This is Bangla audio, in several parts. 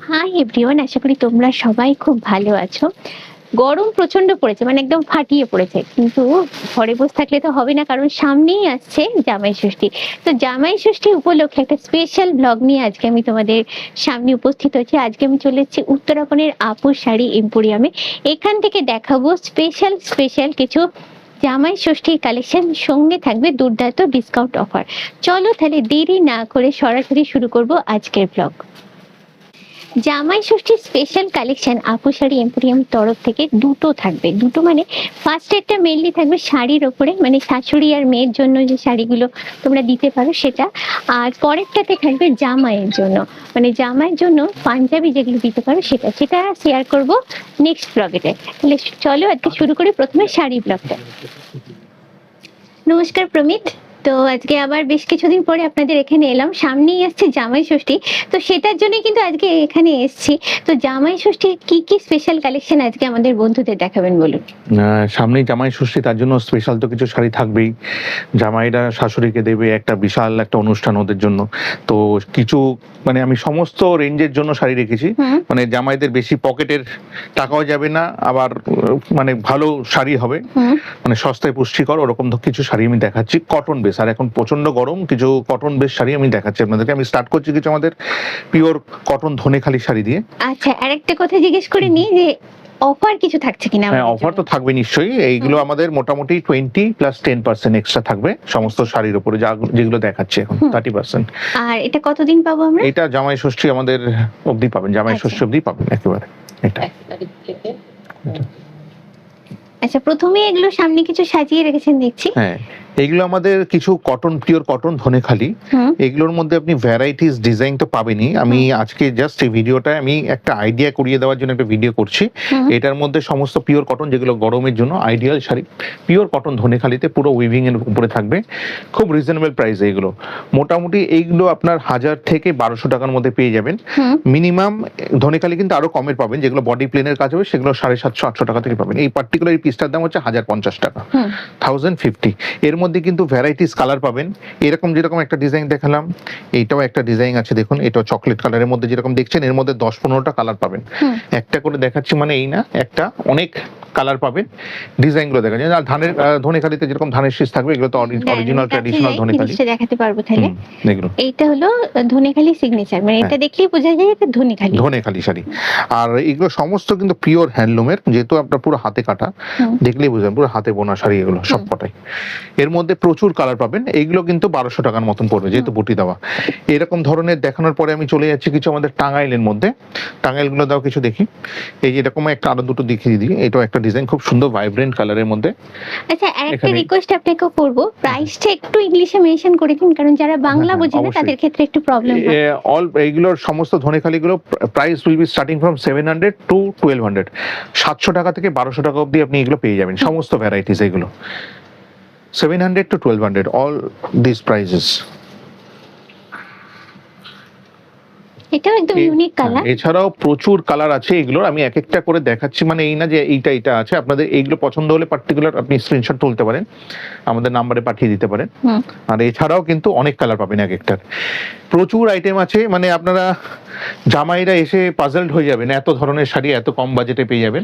হাই এভরিওয়ান, আশা করি তোমরা সবাই খুব ভালো আছো। গরম প্রচন্ড পড়েছে, মানে একদম ফাটিয়ে পড়েছে, কিন্তু ঘরে বসে থাকলে তো হবে না, কারণ সামনেই আসছে জামাই ষষ্ঠী। তো জামাই ষষ্ঠী উপলক্ষে একটা স্পেশাল ব্লগ নিয়ে আজকে আমি তোমাদের সামনে উপস্থিত হয়েছি। আজকে আমি চলে এসেছি উত্তরাখণ্ডের আপুর শাড়ি এম্পোরিয়ামে। এখান থেকে দেখাবো স্পেশাল স্পেশাল কিছু জামাই ষষ্ঠীর কালেকশন, সঙ্গে থাকবে দুর্দান্ত ডিসকাউন্ট অফার। চলো তাহলে দেরি না করে সরাসরি শুরু করব আজকের ব্লগ। জামাই ষষ্ঠীর স্পেশাল কালেকশন আপু শাড়ি এম্পোরিয়াম তরফ থেকে দুটো থাকবে। দুটো মানে ফার্স্ট একটা মেনলি থাকবে শাড়ির ওপরে, মানে শাশুড়ি আর মেয়ের জন্য যে শাড়িগুলো তোমরা দিতে পারো সেটা। আর পরেরটাতে থাকবে জামাইয়ের জন্য, মানে জামাইয়ের জন্য পাঞ্জাবি যেগুলো দিতে পারো সেটা সেটা শেয়ার করব নেক্সট ব্লগেতে। তাহলে চলো আজকে শুরু করি প্রথমে শাড়ি ব্লগটা। নমস্কার প্রমিত। তো আজকে আবার বেশ কিছুদিন পরে আপনাদের এখানে এলাম, সামনেই আসছে জামাই ষষ্ঠী, তো সেটার জন্য কিন্তু আজকে এখানে এসেছি। তো জামাই ষষ্ঠীর কি কি স্পেশাল কালেকশন আজকে আমাদের বন্ধুদের দেখাবেন বলুন। সামনেই জামাই ষষ্ঠী, তার জন্য স্পেশাল তো কিছু শাড়ি থাকবেই। জামাইরা শাশুড়িকে দেবে একটা বিশাল একটা অনুষ্ঠান ওদের জন্য। তো কিছু মানে আমি সমস্ত রেঞ্জের জন্য শাড়ি রেখেছি। মানে জামাইদের বেশি পকেটের টাকাও যাবে না, আবার মানে ভালো শাড়ি হবে, মানে সস্তায় পুষ্টিকর ওরকম কিছু শাড়ি আমি দেখাচ্ছি কটন বেস। আর এখন প্রচন্ড গরম, কিছু কটন বেস শাড়ি আমি দেখাচ্ছি আপনাদেরকে। আমি স্টার্ট করছি কিছু আমাদের পিওর কটন ধনেখালি শাড়ি দিয়ে। আচ্ছা, আরেকটা কথা জিজ্ঞেস করে নিই যে অফার কিছু থাকছে কিনা। হ্যাঁ, অফার তো থাকবে নিশ্চয়ই। এইগুলো আমাদের মোটামুটি 20+10% এক্সট্রা থাকবে সমস্ত শাড়ির উপরে, যেগুলো দেখাচ্ছে এখন 30%। আর এটা কতদিন পাবো আমরা? এটা জামাই ষষ্ঠী আমাদের অবধি পাবেন, জামাই ষষ্ঠী অবধি পাবেন একেবারে এটা। আচ্ছা, প্রথমে এগুলো সামনে কিছু সাজিয়ে রেখেছেন দেখছি। হ্যাঁ, এইগুলো আমাদের কিছু কটন, পিওর কটন ধনেখালি। এগুলোর মধ্যে আপনি ভ্যারাইটিস ডিজাইন তো পাবেনই। আমি আজকে জাস্ট এই ভিডিওটায় আমি একটা আইডিয়া করিয়ে দেওয়ার জন্য একটা ভিডিও করছি। এটার মধ্যে সমস্ত পিওর কটন, যেগুলো গরমের জন্য আইডিয়াল শাড়ি, পিওর কটন ধনেখালিতে পুরো উইভিং এর উপরে থাকবে, খুব রিজনেবল প্রাইসে। এগুলো মোটামুটি এইগুলো আপনার 1000 থেকে 1200 টাকার মধ্যে পেয়ে যাবেন মিনিমাম। ধনেখালি কিন্তু আরো কমের পাবেন, যেগুলো বডি প্লেনের কাজ হবে সেগুলো 750-800 টাকা থেকে পাবেন। এই পার্টিকুলার এই পিসটার দাম হচ্ছে 1050 টাকা, 1050। এর মধ্যে কিন্তু ভ্যারাইটিস কালার পাবেন। এরকম যেরকম একটা ডিজাইন দেখালাম, এইটাও একটা ডিজাইন আছে দেখুন, এটাও চকলেট কালারের মধ্যে যেরকম দেখছেন, এর মধ্যে 10-15টা কালার পাবেন। একটা করে দেখাচ্ছি, মানে এই না, একটা অনেক কালার পাবেন। ডিজাইনগুলো দেখা যায়। আর ধানের ধনেখালিতে যেরকম ধানের শীষ থাকবে, এগুলো তো অরিজিনাল ট্র্যাডিশনাল ধনেখালি। দেখাতে পারবো তাহলে। এগুলো এইটা হলো ধনেখালি সিগনেচার, মানে এটা দেখলেই বোঝা যায় এটা ধনেখালি শাড়ি। আর এগুলো সমস্ত কিন্তু পিওর হ্যান্ডলুমের, যেহেতু আপনার পুরো হাতে কাটা, দেখলেই বুঝবেন পুরো হাতে বোনা শাড়ি এগুলো সবকটাই। এর মধ্যে প্রচুর কালার পাবেন। এইগুলো কিন্তু 1200 টাকার মতন পড়বে, যেহেতু বুটি দেওয়া। এরকম ধরনের দেখানোর পরে আমি চলে যাচ্ছি কিছু আমাদের টাঙ্গাইলের মধ্যে। টাঙ্গাইলগুলো দাও কিছু দেখি। এই যে এরকম একটা আরো দুটো দেখিয়ে দিই। এটাও একটা ডিজাইন, খুব সুন্দর ভাইব্রেন্ট কালারের মধ্যে। আচ্ছা, আরেকটা রিকোয়েস্ট আপনাকে করব, প্রাইসটা একটু ইংলিশে মেনশন করে দিন, কারণ যারা বাংলা বোঝে না তাদের ক্ষেত্রে একটু প্রবলেম হয়। অল এইগুলোর সমস্ত ধনেখালিগুলো price will be starting from 700 to 1200। 700 টাকা থেকে 1200 টাকা অবধি আপনি এগুলো পেয়ে যাবেন, সমস্ত ভ্যারাইটিস এগুলো। 700 to 1200, all these prices. এটাও একদম ইউনিক কালার। এছাড়াও প্রচুর কালার আছে এগুলোর, আমি এক একটা করে দেখাচ্ছি। মানে এই না যে এইটা আছে, আপনাদের এইগুলো পছন্দ হলে পার্টিকুলার আপনি স্ক্রিনশট তুলতে পারেন, আমাদের নাম্বারে পাঠিয়ে দিতে পারেন। আর এছাড়াও কিন্তু অনেক কালার পাবেন এক একটার, প্রচুর আইটেম আছে। মানে আপনারা জামাইরা এসে পাজলড হয়ে যাবেন, এত ধরনের শাড়ি এত কম বাজেটে পেয়ে যাবেন।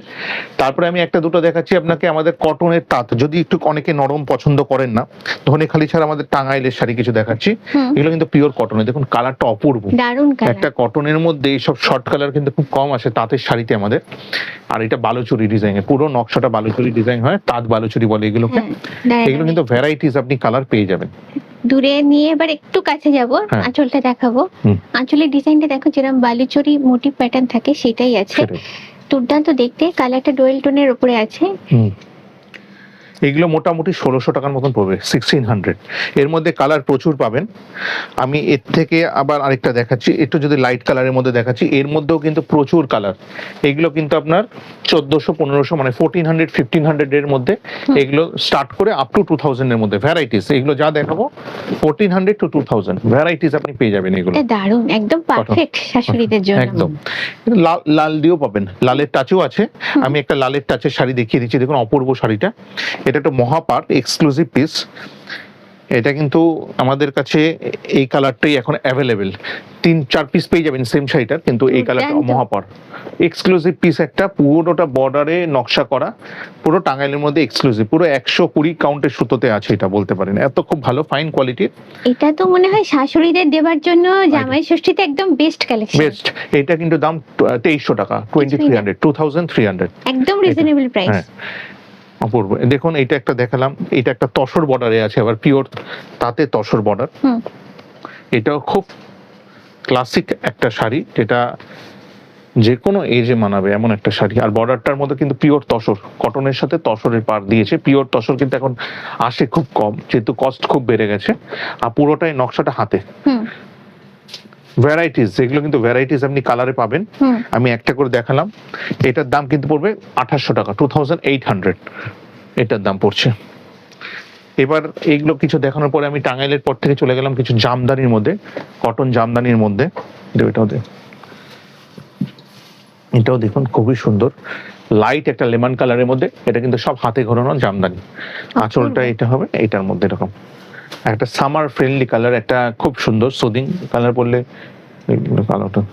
তারপরে আমি একটা দুটো দেখাচ্ছি আপনাকে আমাদের কটনের তাঁত, যদি একটু অনেকে নরম পছন্দ করেন না। ধনেখালি ছাড়া আমাদের টাঙ্গাইলের শাড়ি কিছু দেখাচ্ছি, এগুলো কিন্তু পিওর কটনের। দেখুন কালারটা অপূর্ব, দারুণ কালার। একটা কটনের মধ্যে এইসব শর্ট কালার কিন্তু খুব কম আসে তাঁতের শাড়িতে আমাদের। আর এটা বালুচুরি ডিজাইন, পুরো নকশাটা বালুচুরি ডিজাইন হয়, তাঁত বালুচুরি বলে এগুলোকে। এগুলো কিন্তু ভ্যারাইটিস আপনি কালার পেয়ে যাবেন। দূরে নিয়ে এবার একটু কাছে যাব, আঁচলটা দেখাবো। আঁচলের ডিজাইনটা দেখো, যেরকম বালুচুরি মোটিভ প্যাটার্ন থাকে সেটাই আছে। দুর্দান্ত দেখতে, কালারটা ডুয়েল টোনের উপরে আছে। এগুলো মোটামুটি 1600 টাকার মতন পড়বে, 1600। এর মধ্যে কালার প্রচুর পাবেন। আমি এর থেকে আবার আরেকটা দেখাচ্ছি, একটু যদি লাইট কালারের মধ্যে দেখাচ্ছি। এর মধ্যেও কিন্তু প্রচুর কালার। এগুলো কিন্তু আপনার 1400-1500, মানে 1400-1500 এর মধ্যে এগুলো স্টার্ট করে আপ টু 2000 এর মধ্যে ভ্যারাইটিস। এগুলো যা দেখাবো 1400 to 2000 ভ্যারাইটিস আপনি পেয়ে যাবেন। এগুলো দারুণ, একদম পারফেক্ট শাশুড়িদের জন্য। একদম। লাল দিয়েও পাবেন, লালের টাচও আছে। আমি একটা লালের টাচের শাড়ি দেখিয়ে দিচ্ছি, দেখুন অপূর্ব শাড়িটা। এটা একটা মহাপাট এক্সক্লুসিভ পিস। এটা কিন্তু আমাদের কাছে এই কালারটাই এখন অ্যাভেলেবেল, 3-4 পিস পেয়ে যাবেন সেম শাড়িটার, কিন্তু এই কালারটা দুর্দান্ত। মহাপার এক্সক্লুসিভ পিস, একটা পুরোটা বর্ডারে নকশা করা, পুরো টাঙ্গাইলের মধ্যে এক্সক্লুসিভ, পুরো 120 কাউন্টের সুতোতে আছে, এটা বলতে পারেন এত খুব ভালো ফাইন কোয়ালিটির। এটা তো মনে হয় শাশুড়িদের দেবার জন্য জামাই ষষ্ঠীতে একদম বেস্ট কালেকশন। বেস্ট। এটা কিন্তু দাম 2300 টাকা, 2300 একদম রিজনেবল প্রাইস। হ্যাঁ, অপূর্ব। দেখুন এটা একটা দেখালাম, এটা একটা তসর বর্ডারে আছে, আবার পিওর তাতে তসর বর্ডার। এটাও খুব ক্লাসিক একটা শাড়ি, যেটা যে কোনো এজে মানাবে এমন একটা শাড়ি। আর বর্ডারটার মধ্যে কিন্তু পিওর তসর, কটনের সাথে তসরের পার দিয়েছে। পিওর তসর কিন্তু এখন আসে খুব কম, যেহেতু কস্ট খুব বেড়ে গেছে। আর পুরোটাই নকশাটা হাতে। ভ্যারাইটিস, এগুলো কিন্তু ভ্যারাইটিস আপনি কালারে পাবেন। আমি একটা করে দেখালাম। এটার দাম কিন্তু পড়বে 2800 টাকা, 2800 এটার দাম পড়ছে। এবার এইগুলো কিছু দেখানোর পরে আমি টাঙ্গাইলের পর থেকে চলে গেলাম কিছু জামদানির মধ্যে, কটন জামদানির মধ্যে। এটাও দেখুন খুবই সুন্দর, লাইট একটা লেমন কালারের মধ্যে। এটা কিন্তু সব হাতে ঘোরানো জামদানি। আঁচলটা এটা হবে এটার মধ্যে এরকম একটা সামার ফ্রেন্ডলি কালার, একটা খুব সুন্দর সুদিং কালার। পরলে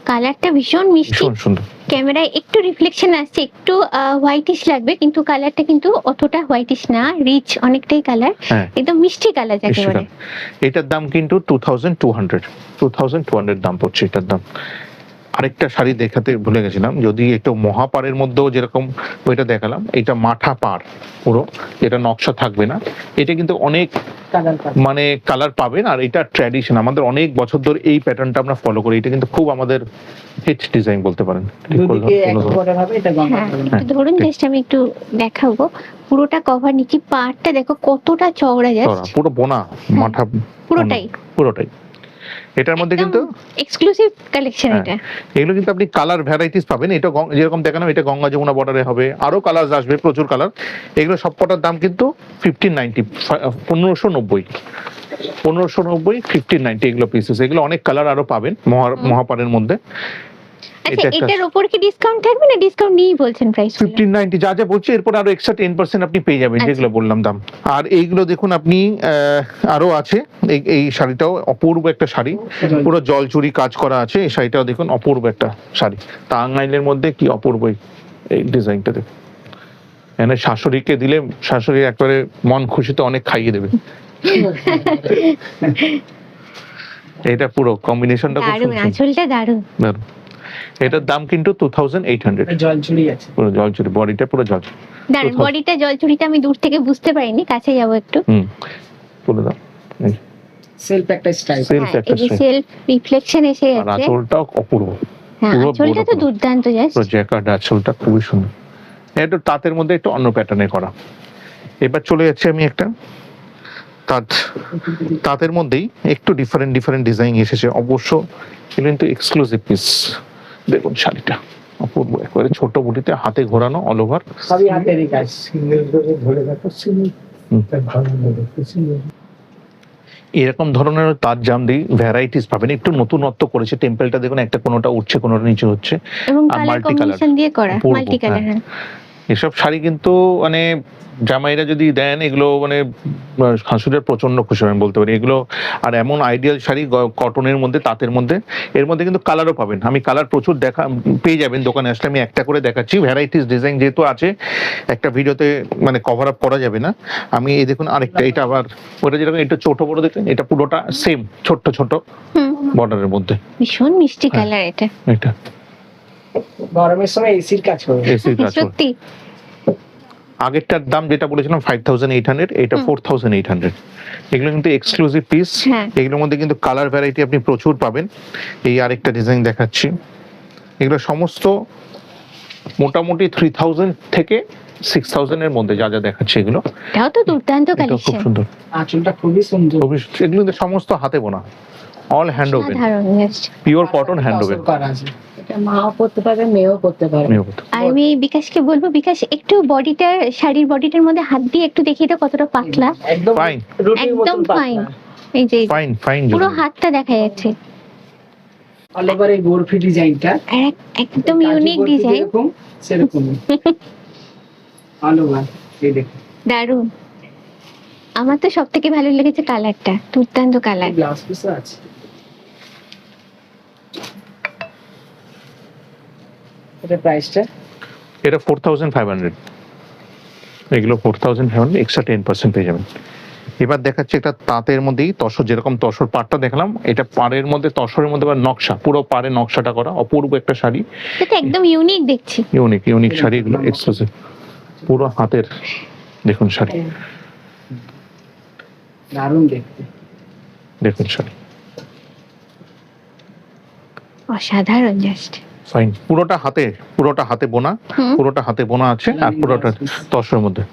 কালারটা ভীষণ মিষ্টি, ভীষণ সুন্দর। ক্যামেরায় একটু রিফ্লেকশন আসছে, একটু হোয়াইটিশ লাগবে, কিন্তু কালারটা কিন্তু অতটা হোয়াইটিশ না, রিচ অনেকটাই কালার, একদম মিষ্টি কালার যাকে বলে। এটার দাম কিন্তু 2200 দাম পড়ছে এটার দাম। আরেকটা শাড়ি দেখাতে ভুলে গেছিলাম, যদি একটু মহাপাড়ের মধ্যেও যেরকম ওইটা দেখালাম, এটা মাঠা পাড় পুরো, এটা নকশা থাকবে না। এটা কিন্তু অনেক মানে কালার পাবেন, আর এটা ট্র্যাডিশন, আমাদের অনেক বছর ধরে এই প্যাটার্নটা আমরা ফলো করি। এটা কিন্তু খুব আমাদের হিট ডিজাইন বলতে পারেন। ধরুন জাস্ট আমি একটু দেখাবো, পুরোটা কভার নিচে, পাড়টা দেখো কতটা চওড়া, জাস্ট পুরো বোনা মাঠা পুরোটাই। এটার মধ্যে কিন্তু এক্সক্লুসিভ কালেকশন এটা। এগুলো কিন্তু আপনি কালার ভ্যারাইটিস পাবেন। এটা যেরকম দেখালাম, এটা গঙ্গা যমুনা বর্ডারে হবে, আরো কালার আসবে, প্রচুর কালার। এগুলো সবকটার দাম কিন্তু 1590, 1590, 1590 এগুলো পিসেস। এগুলো অনেক কালার আরো পাবেন মহাপাড়ের মধ্যে। আচ্ছা, এটার উপর কি ডিসকাউন্ট থাকবে না? ডিসকাউন্ট নিয়ে বলছেন প্রাইস 1590 যা যা বলছি, এরপর আরো এক্সট্রা 10% আপনি পেয়ে যাবেন, যেগুলো বললাম দাম। আর এইগুলো দেখুন আপনি, আরো আছে। এই শাড়িটাও অপূর্ব একটা শাড়ি, পুরো জলচুরি কাজ করা আছে। এই শাড়িটাও দেখুন অপূর্ব একটা শাড়ি, টাঙ্গাইলের মধ্যে কি অপূর্ব এই ডিজাইনটা দেখুন। এখানে শাশুড়িকে দিলে শাশুড়ি একবারে মন খুশিতে অনেক খাইয়ে দেবে। এটা পুরো কম্বিনেশনটা খুব দারুণ, আঁচলটা দারুণ। এটার দাম কিন্তু 2800। জলচুরি আছে, পুরো জলচুরি, বডিটা পুরো জলচুরি। দারুণ বডিটা, জলচুরিটা আমি দূর থেকে বুঝতে পারিনি, কাছে যাব একটু। পুরো দাম সেলফ একটা স্টাইল, সেলফ রিফ্লেকশন এসে আর যাচ্ছে। আঁচলটাও অপূর্ব, আঁচলটা তো দুর্দান্ত, জাস্ট পুরো জ্যাকার্ড আঁচলটা খুবই সুন্দর। এটা তাঁতের মধ্যে একটু অন্য প্যাটার্নে করা। এবার চলে যাচ্ছে আমি একটা তাঁতের মধ্যেই একটু ডিফারেন্ট ডিজাইন এসেছে অবশ্য, কিন্তু এক্সক্লুসিভ পিস। দেখুন শাড়িটা অপূর্ব, একেবারে ছোট বুটিতে হাতে ঘোরানো, অল ওভার সবই হাতেরই কাজ। এরকম ধরনের তাঁত জামদি ভ্যারাইটিস পাবেন। একটু নতুনত্ব করেছে, টেম্পলটা দেখুন, একটা কোনোটা উঠছে কোনোটা নিচে হচ্ছে, এবং আর কালার মাল্টি কালার কম্বিনেশন দিয়ে করা, মাল্টি কালার। এসব শাড়ি কিন্তু মানে জামাইরা যদি দেন, এগুলো মানে শাশুড়িরা প্রচন্ড খুশি হবেন বলতে পারি এগুলো। আর এমন আইডিয়াল শাড়ি কটনের মধ্যে, তাঁতের মধ্যে, এর মধ্যে কিন্তু কালারও পাবেন। আমি কালার প্রচুর পেয়ে যাবেন দোকানে আসলে। আমি একটা করে দেখাচ্ছি, ভ্যারাইটিস ডিজাইন যেহেতু আছে, একটা ভিডিওতে মানে কভার আপ করা যাবে না। আমি এই দেখুন আরেকটা, এটা আবার ওটা যেরকম এটা ছোট বড় দেখেন, এটা পুরোটা সেম ছোট ছোট বর্ডারের মধ্যে, ভীষণ মিষ্টি কালার এটা। এটা গরমের সময় এসির কাজ করবে, এসির কাজ করবে। সত্যি। আগেরটার দাম যেটা বলেছিলাম 5800, এটা 4800। এগুলো কিন্তু এক্সক্লুসিভ পিস। এগুলোর মধ্যে কিন্তু কালার ভ্যারাইটি আপনি প্রচুর পাবেন। এই আরেকটা ডিজাইন দেখাচ্ছি, এগুলো সমস্ত মোটামুটি 3000 থেকে 6000 এর মধ্যে যা যা দেখাচ্ছে এগুলো। এটাও তো দুর্দান্ত কালেকশন, খুব সুন্দর, আঁচলটা খুবই সুন্দর। এগুলো কিন্তু সমস্ত হাতে বোনা, all hand woven, pure cotton hand woven. এটা মাও করতে পারবে, মেয়েও করতে পারবে। আমি বিকাশকে বলবো, বিকাশ একটু বডিটার, শাড়ির বডিটার মধ্যে হাত দিয়ে একটু দেখিয়ে দাও কতটা পাতলা। একদম ফাইন, একদম ফাইন। এই যে ফাইন পুরো হাতটা দেখা যাচ্ছে। অল ওভার এই গোরফি ডিজাইনটা একদম ইউনিক ডিজাইন, সেরকমই অল ওভার। এই দেখুন দারুণ। আমার তো সব থেকে ভালো লেগেছে কালারটা, দুর্দান্ত কালার। গ্লাস পিস আছে। এটা প্রাইসটা এটা 4500, এগুলো 4500, এক্সট্রা 10% পেয়ে যাবেন। এবার দেখাচ্ছি একটা তাঁতের মধ্যেই তসর, যেরকম তসর পাড়টা দেখলাম, এটা পাড়ের মধ্যে তসরের মধ্যে আবার নকশা, পুরো পাড়ে নকশাটা করা, অপূর্ব একটা শাড়ি, এটা একদম ইউনিক দেখছি। ইউনিক শাড়ি, এগুলো এক্সক্লুসিভ, পুরো হাতের দেখুন শাড়ি, দারুণ দেখতে। দেখুন শাড়ি অসাধারণ, জাস্ট ফাইন, পুরোটা হাতে বোনা, পুরোটা হাতে বোনা আছে, আর পুরোটা তসরের মধ্যে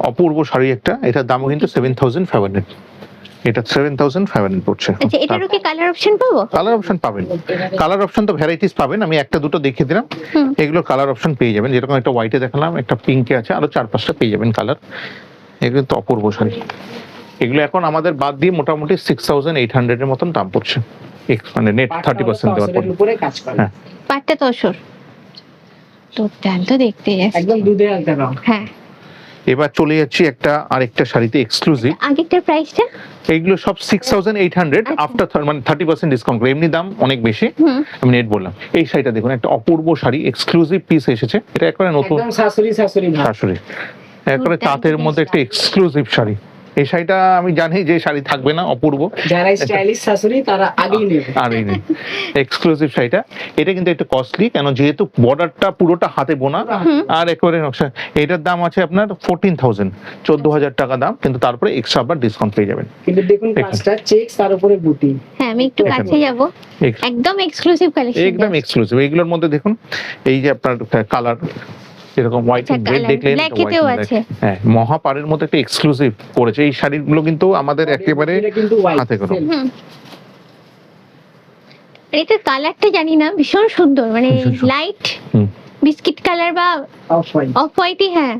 অপূর্ব শাড়ি একটা। এটার দামও কিন্তু 7500, এটা 7500 পড়ছে। আচ্ছা, এটারও কি কালার অপশন পাবো? কালার অপশন পাবেন, কালার অপশন তো ভ্যারাইটিস পাবেন, আমি একটা দুটো দেখিয়ে দিলাম, এগুলো কালার অপশন পেয়ে যাবেন, যেরকম একটা হোয়াইটে দেখালাম, একটা পিঙ্কে আছে, আরো 4-5টা পেয়ে যাবেন কালার। এগুলো তো অপূর্ব শাড়ি, এগুলো এখন আমাদের বাদ দিয়ে মোটামুটি 6800 এর মতন দাম পড়ছে, মানে নেট 30% দেওয়ার পর। উপরে কাজ করে। হ্যাঁ, পাটটা তসর, দুর্দান্ত দেখতে, একদম দুধে আলতা রং। হ্যাঁ। এবার চলে যাচ্ছি আরেকটা শাড়িতে এক্সক্লুসিভ। আগেরটার প্রাইসটা? এইগুলো সব 6800 আফটার মানে 30% ডিসকাউন্ট করে, এমনি দাম অনেক বেশি, আমি নেট বললাম। এই শাড়িটা দেখুন, একটা অপূর্ব শাড়ি, এক্সক্লুসিভ পিস এসেছে, এটা একেবারে নতুন, একদম শাশুড়ি ভাব। শাশুড়ি, একেবারে তাঁতের মধ্যে একটা এক্সক্লুসিভ শাড়ি। এই শাড়িটা আমি জানি যে শাড়ি থাকবে না, অপূর্ব, যারা স্টাইলিশ শাশুড়ি তারা আগেই নেবে। আর এই নেই এক্সক্লুসিভ শাড়িটা। এটা কিন্তু একটু কস্টলি, কেন যেহেতু বর্ডারটা পুরোটা হাতে বোনা আর একেবারে নকশা। এটার দাম আছে আপনার 14000, 14000 টাকা দাম, কিন্তু তারপরে এক্সট্রা আবার ডিসকাউন্ট পেয়ে যাবেন। কিন্তু দেখুন কাজটা চেকস, তার উপরে বুটি। হ্যাঁ, আমি একটু কাছে যাব, একদম এক্সক্লুসিভ কালেকশন, একদম এক্সক্লুসিভ। এইগুলোর মধ্যে দেখুন, এই যে আপনার কালার এরকম হোয়াইট এন্ড রেড দেখলেন, হ্যাঁ, মহাপাড়ের মধ্যে একটা এক্সক্লুসিভ করেছে। এই শাড়িগুলো কিন্তু আমাদের একেবারে হাতে করা। এটা কালারটা জানি না, ভীষণ সুন্দর, মানে লাইট বিস্কিট কালার বা অফ হোয়াইটই। হ্যাঁ,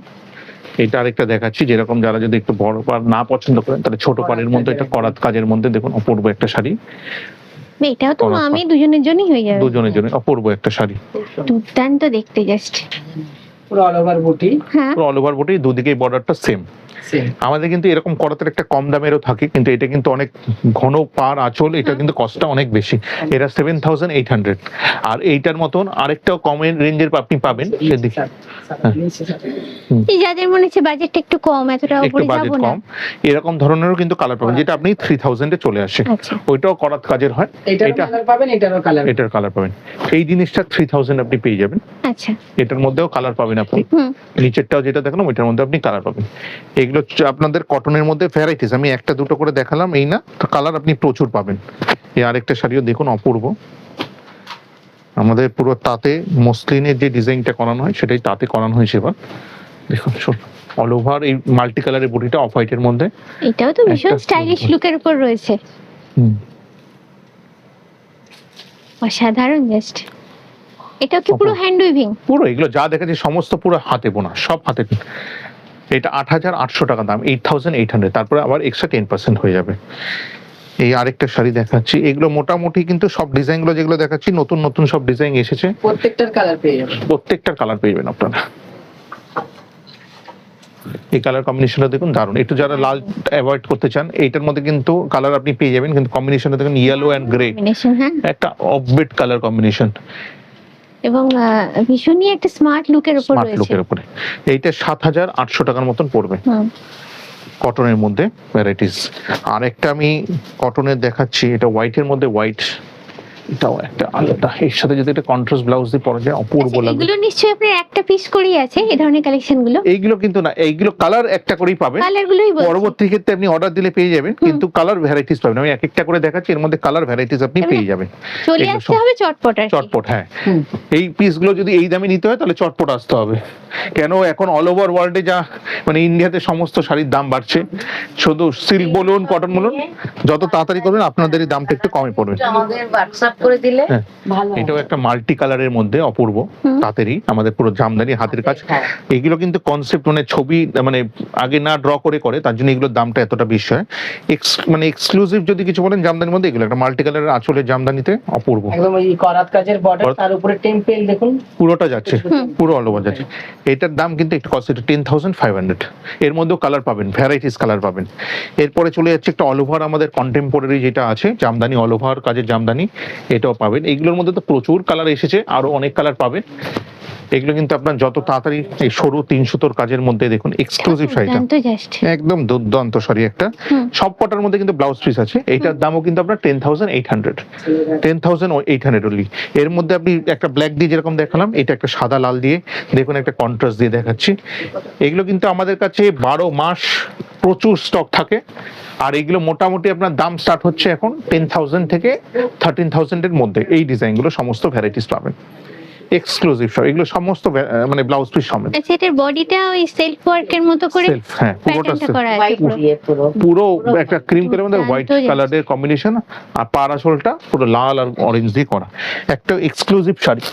এটা আরেকটা দেখাচ্ছি, যেরকম যারা যদি একটু বড় পাড় না পছন্দ করেন, তাহলে ছোট পাড়ের মধ্যে একটা করাত কাজের মধ্যে দেখুন অপূর্ব একটা শাড়ি। এটাও তো আমি দুজনের জন্যই হয়ে যাবে, দুজনের জন্য অপূর্ব একটা শাড়ি, দুর্দান্ত দেখতে, জাস্ট পুরো অল ওভার বুটি। হ্যাঁ, পুরো অল ওভার বুটি, দুদিকেই বর্ডারটা সেম। আমাদের কিন্তু এরকম করাতের একটা কম দামেরও থাকে, কিন্তু এটা কিন্তু অনেক ঘন পার আঁচল, এটা কিন্তু কস্টটা অনেক বেশি। এটা 7800, আর এইটার মতন আরেকটাও কমের রেঞ্জের আপনি পাবেন। যাদের মনে হচ্ছে বাজেটটা একটু কম, এতটা উপরে যাব না, এরকম ধরনেরও কিন্তু কালার পাবেন, যেটা আপনি 3000 এ চলে আসে। ওইটাও করাত কাজের হয়, এটা কালার পাবেন, এটার কালার পাবেন। এই জিনিসটা 3000 আপনি পেয়ে যাবেন। আচ্ছা, এটার মধ্যেও কালার পাবেন আপনি, নিচেরটাও যেটা দেখলাম ওইটার মধ্যে আপনি কালার পাবেন। এগুলো আপনাদের কটনের মধ্যে ভ্যারাইটিস, আমি একটা দুটো করে দেখালাম, এই না, কালার আপনি প্রচুর পাবেন। এই আরেকটা শাড়িও দেখুন অপূর্ব, আমাদের পুরো তাঁতে মসলিনের যে ডিজাইনটা করানো হয় সেটাই তাঁতে করানো হয়েছে। এবার দেখুন অল ওভার এই মাল্টি কালারের বডিটা অফ হোয়াইটের মধ্যে, এটাও তো ভীষণ স্টাইলিশ লুকের উপর রয়েছে, অসাধারণ, জাস্ট। এটা কি পুরো হ্যান্ড উইভিং? পুরো, এগুলো যা দেখাচ্ছি সমস্ত পুরো হাতে বোনা, সব হাতে। এটা 8800 টাকা দাম, 8800, তারপরে আবার এক্সট্রা 10% হয়ে যাবে। এই আরেকটা শাড়ি দেখাচ্ছি, এগুলো মোটামুটি কিন্তু সব ডিজাইনগুলো যেগুলো দেখাচ্ছি নতুন নতুন সব ডিজাইন এসেছে, প্রত্যেকটার কালার পেয়ে যাবেন, প্রত্যেকটার কালার পেয়ে যাবেন আপনারা। এই কালার কম্বিনেশনটা দেখুন দারুণ, একটু যারা লাল অ্যাভয়েড করতে চান, এইটার মধ্যে কিন্তু কালার আপনি পেয়ে যাবেন, কিন্তু কম্বিনেশনটা দেখুন ইয়েলো এন্ড গ্রে, একটা অফবিট কালার কম্বিনেশন, এবং ভীষণই একটা স্মার্ট লুকের উপর রয়েছে। এইটা 7800 টাকার মতন পড়বে, কটনের মধ্যে ভ্যারাইটিস। আর একটা আমি কটনের দেখাচ্ছি, এটা হোয়াইটের মধ্যে হোয়াইট, এটাও একটা আলাদা, এর সাথে যদি একটা কন্ট্রাস্ট ব্লাউজ দিয়ে পরা যায় অপূর্ব লাগবে। এগুলো নিশ্চয়ই আপনার একটা পিস করেই আছে এই ধরনের কালেকশন গুলো? এইগুলো কিন্তু না, এইগুলো কালার একটা করেই পাবেন, কালারগুলোই বলছি, পরবর্তী ক্ষেত্রে আপনি অর্ডার দিলে পেয়ে যাবেন, কিন্তু কালার ভ্যারাইটিস পাবেন। আমি এক একটা করে দেখাচ্ছি, এর মধ্যে কালার ভ্যারাইটিস আপনি পেয়ে যাবেন। চলে আসতে হবে চটপট, চটপট। হ্যাঁ, এই পিসগুলো যদি এই দামে নিতে হয় তাহলে চটপট আসতে হবে, কেন এখন অল ওভার ওয়ার্ল্ডে যা মানে ইন্ডিয়াতে সমস্ত শাড়ির দাম বাড়ছে, শুধু সিল্ক বলুন কটন বলুন, যত তাড়াতাড়ি করবেন আপনাদের এই দামটা একটু কমে পড়বে। আমাদের হোয়াটসঅ্যাপ করে দিলে ভালো। এটাও একটা মাল্টি কালারের মধ্যে অপূর্ব, তাঁতেরই, আমাদের পুরো জামদানি হাতের কাজ। হ্যাঁ। এগুলো কিন্তু কনসেপ্ট মানে ছবি মানে আগে না ড্র করে তার জন্য এগুলোর দামটা এতটা বেশি হয়। মানে এক্সক্লুসিভ যদি কিছু বলেন জামদানির মধ্যে, এগুলো একটা মাল্টি কালারের আঁচলের জামদানিতে অপূর্ব, একদম এই করাত কাজের বর্ডার, তার উপরে টেম্পল দেখুন পুরোটা যাচ্ছে, পুরো অল ওভার যাচ্ছে। এটার দাম কিন্তু একটু কস্ট, 10,500। এর মধ্যেও কালার পাবেন, ভ্যারাইটিস কালার পাবেন। এরপরে চলে যাচ্ছে একটা অল ওভার আমাদের কন্টেম্পোরারি যেটা আছে জামদানি, অল ওভার কাজের জামদানি, এটাও পাবেন। এইগুলোর মধ্যে তো প্রচুর কালার এসেছে, আরো অনেক কালার পাবেন। এগুলো কিন্তু আপনার যত তাড়াতাড়ি এই সরু 3 সুতোর কাজের মধ্যে দেখুন এক্সক্লুসিভ শাড়িটা, দুর্দান্ত জাস্ট। একদম দুর্দান্ত শাড়ি একটা। সব কটার মধ্যে কিন্তু ব্লাউজ পিস আছে। এইটার দামও কিন্তু আপনার 10,800 অনলি। এর মধ্যে আপনি একটা ব্ল্যাক দিয়ে যেরকম দেখালাম, এটা একটা সাদা লাল দিয়ে দেখুন, একটা কন্ট্রাস্ট দিয়ে দেখাচ্ছি। এগুলো কিন্তু আমাদের কাছে 12 মাস প্রচুর স্টক থাকে। আর এগুলো মোটামুটি আপনার দাম স্টার্ট হচ্ছে এখন 10,000 থেকে 13,000 এর মধ্যে। এই ডিজাইনগুলো সমস্ত ভ্যারাইটিস পাবেন, এক্সক্লুসিভ সব। এগুলো সমস্ত মানে ব্লাউজ পিস সমেত। আচ্ছা, এটার বডিটা ওই সেলফ ওয়ার্কের মতো করে সেলফ, হ্যাঁ পুরোটা প্যাটার্নটা self। করা আছে হোয়াইট পুরো। দিয়ে পুরো পুরো একটা ক্রিম কালারের মধ্যে দুর্দান্ত হোয়াইট জাস্ট। কালারের কম্বিনেশন, আর পারাসোলটা পুরো লাল আর অরেঞ্জ দিয়ে করা, একটা এক্সক্লুসিভ শাড়ি।